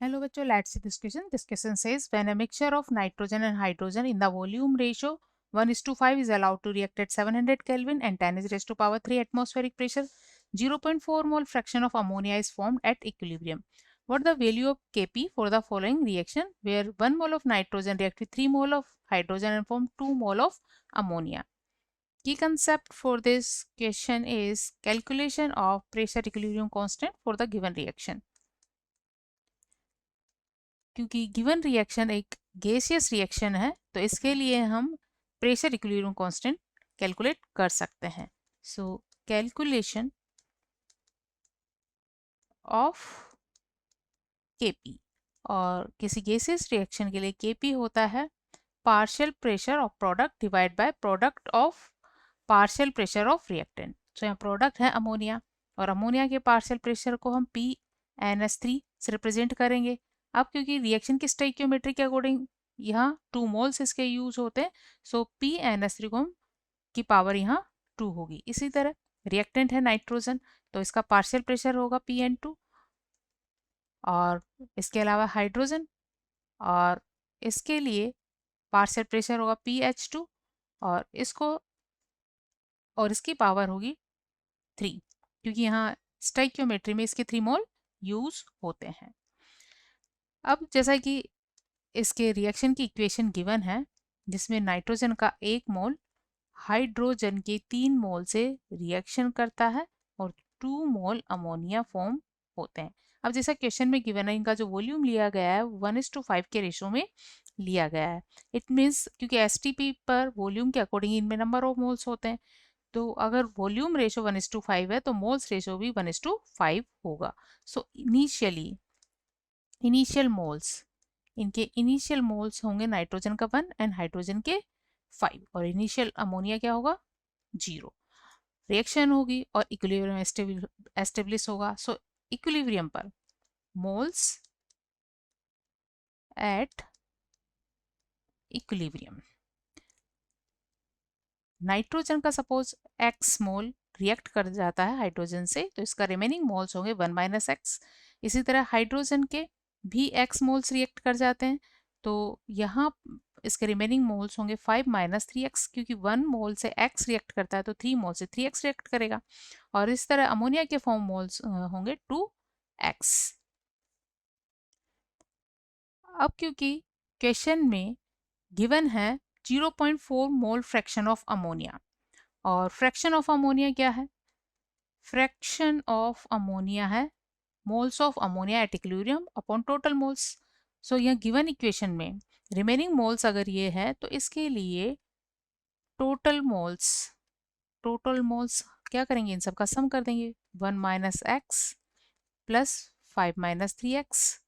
Hello bachcho, let's see this question. This question says when a mixture of nitrogen and hydrogen in the volume ratio 1:5 is allowed to react at 700 Kelvin and 10 is raised to power 3 atmospheric pressure, 0.4 mole fraction of ammonia is formed at equilibrium. What the value of Kp for the following reaction where 1 mole of nitrogen react with 3 mole of hydrogen and form 2 mole of ammonia. Key concept for this question is calculation of pressure equilibrium constant for the given reaction. क्योंकि given reaction एक gaseous reaction है तो इसके लिए हम pressure equilibrium constant calculate कर सकते हैं. सो कैलकुलेशन ऑफ केपी, और किसी गैसियस रिएक्शन के लिए केपी होता है partial pressure of product divide by product of partial pressure of reactant. So यहाँ प्रोडक्ट है अमोनिया और अमोनिया के पार्शियल प्रेशर को हम PnS3 से रिप्रेजेंट करेंगे. अब क्योंकि रिएक्शन की स्टोइकियोमेट्री के अकॉर्डिंग यहाँ 2 मोल्स इसके यूज होते हैं, सो PnS3 को हम की पावर यहाँ 2 होगी. इसी तरह रिएक्टेंट है नाइट्रोजन तो इसका पार्शियल प्रेशर होगा Pn2, और इसके अलावा हाइड्रोजन और इसके लिए पार्शियल प्रेशर होगा PH2 और इसकी पावर होगी 3 क्योंकि यहाँ स्टोइकियोमेट्री में इसके 3 मोल यूज होते हैं. अब जैसा कि इसके रिएक्शन की इक्वेशन गिवन है जिसमें नाइट्रोजन का 1 मोल हाइड्रोजन के 3 मोल से रिएक्शन करता है और 2 मोल अमोनिया फॉर्म होते हैं. अब जैसा क्वेश्चन में गिवन है इनका जो वॉल्यूम लिया गया है 1:5 के रेशो में लिया गया है. इट मीन्स क्योंकि एसटीपी पर वॉल्यूम के अकॉर्डिंग इनमें नंबर ऑफ मोल्स होते हैं, तो अगर वॉल्यूम रेशो 1:5 है तो मोल्स रेशो भी 1:5 होगा. सो इनिशियल मोल्स, इनके इनिशियल मोल्स होंगे नाइट्रोजन का 1 एंड हाइड्रोजन के 5 और इनिशियल अमोनिया क्या होगा 0. रिएक्शन होगी और इक्विलिब्रियम एस्टेब्लिश होगा. सो इक्विलिब्रियम पर मोल्स एट इक्विलिब्रियम, नाइट्रोजन का सपोज x मोल रिएक्ट कर जाता है हाइड्रोजन से तो इसका रिमेनिंग मोल्स होंगे 1 - x. इसी तरह हाइड्रोजन के भी x मोल्स रिएक्ट कर जाते हैं तो यहाँ इसके रिमेनिंग मोल्स होंगे 5 - 3x क्योंकि 1 मोल से x रिएक्ट करता है तो 3 मोल से 3x रिएक्ट करेगा. और इस तरह अमोनिया के फॉर्म मोल्स होंगे 2x. अब क्योंकि क्वेश्चन में गिवन है 0.4 मोल फ्रैक्शन ऑफ अमोनिया, और फ्रैक्शन ऑफ अमोनिया क्या है, फ्रैक्शन ऑफ अमोनिया है moles of ammonia at equilibrium upon total moles. So यह गिवन इक्वेशन में रिमेनिंग मोल्स अगर ये है तो इसके लिए टोटल मोल्स क्या करेंगे, इन सब का सम कर देंगे. 1 - x plus 5 - 3x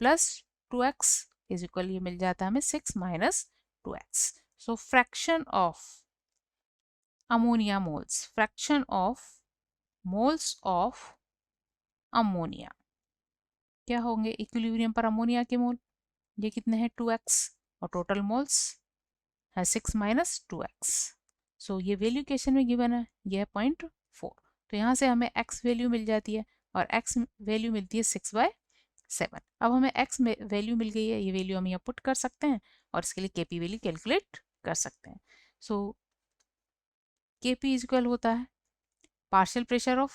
plus 2x is equal, ये मिल जाता है हमें 6 - 2x. So fraction of ammonia moles, fraction of moles of ammonia क्या होंगे इक्विलिब्रियम पर अमोनिया के मोल, ये कितने हैं 2x और टोटल मोल्स है 6 - 2x. सो ये वैल्यू क्वेश्चन में गिवन है, यह है 0.4. तो यहाँ से हमें x वैल्यू मिल जाती है और x वैल्यू मिलती है 6/7. अब हमें x वैल्यू मिल गई है, ये वैल्यू हम यहाँ पुट कर सकते हैं और इसके लिए kp वैल्यू कैलकुलेट कर सकते हैं. सो kp इज इक्वल होता है पार्शियल प्रेशर ऑफ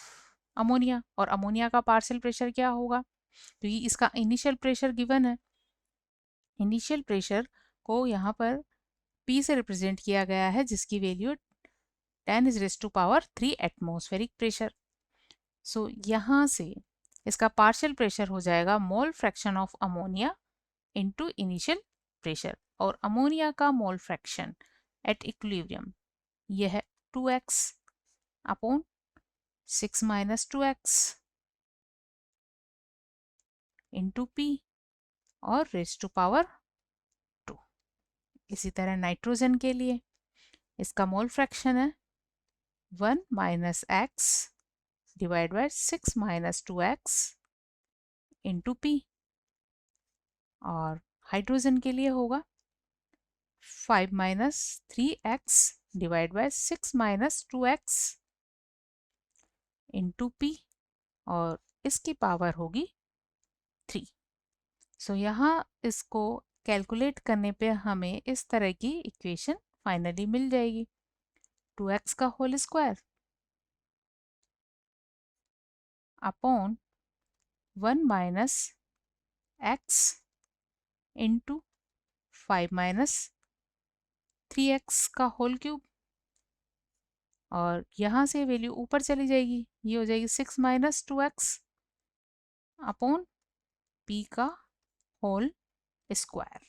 अमोनिया, और अमोनिया का पार्शियल प्रेशर क्या होगा क्योंकि इसका इनिशियल प्रेशर गिवन है. इनिशियल प्रेशर को यहाँ पर P से रिप्रेजेंट किया गया है जिसकी वैल्यू 10⁻³ एटमॉस्फेरिक प्रेशर. सो यहाँ से इसका पार्शियल प्रेशर हो जाएगा मोल fraction of ammonia into initial pressure, और अमोनिया का मोल फ्रैक्शन एट इक्विलिब्रियम यह है 2x upon 6 - 2x into P और रेज़ टू पावर 2. इसी तरह नाइट्रोजन के लिए इसका मोल फ्रैक्शन है 1 - x divide by 6 - 2x into P, और हाइड्रोजन के लिए होगा 5 - 3x divide by 6 - 2x into P और इसकी पावर होगी 3. सो यहाँ इसको कैलकुलेट करने पे हमें इस तरह की इक्वेशन फाइनली मिल जाएगी। 2x का whole square upon 1 minus x into 5 minus 3x का होल क्यूब, और यहाँ से वैल्यू ऊपर चली जाएगी, ये हो जाएगी 6 माइनस 2x अपॉन p का होल स्क्वायर।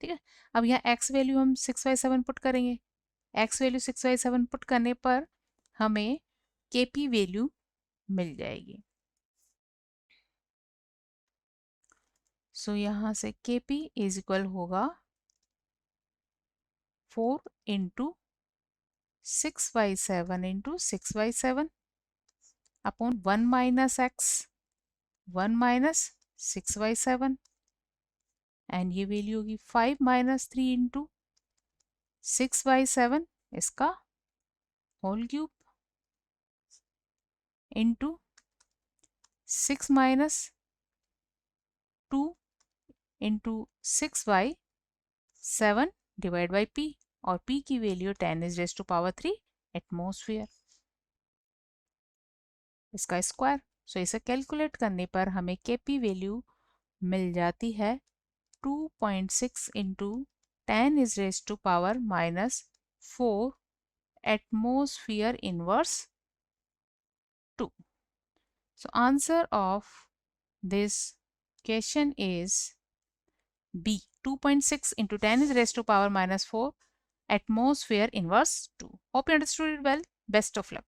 ठीक है, अब यहाँ x वैल्यू हम 6/7 पुट करेंगे। x वैल्यू 6/7 पुट करने पर हमें kp वैल्यू मिल जाएगी। सो यहाँ से kp इज इक्वल होगा 4 into 6/7 into 6/7 upon 1 minus x 1 minus 6/7, एंड ये वैल्यू होगी 5 माइनस 3 इंटू 6/7 इसका whole cube into 6 minus 2 into 6/7 divide by p, और p की वैल्यू 10⁻³ एटमॉस्फेयर इसका स्क्वायर। सो इसे कैलकुलेट करने पर हमें kp वैल्यू मिल जाती है 2.6 into 10⁻⁻4 atmosphere inverse 2. So answer of this question is B, 2.6 into 10⁻⁻4 atmosphere inverse 2. Hope you understood it well. Best of luck.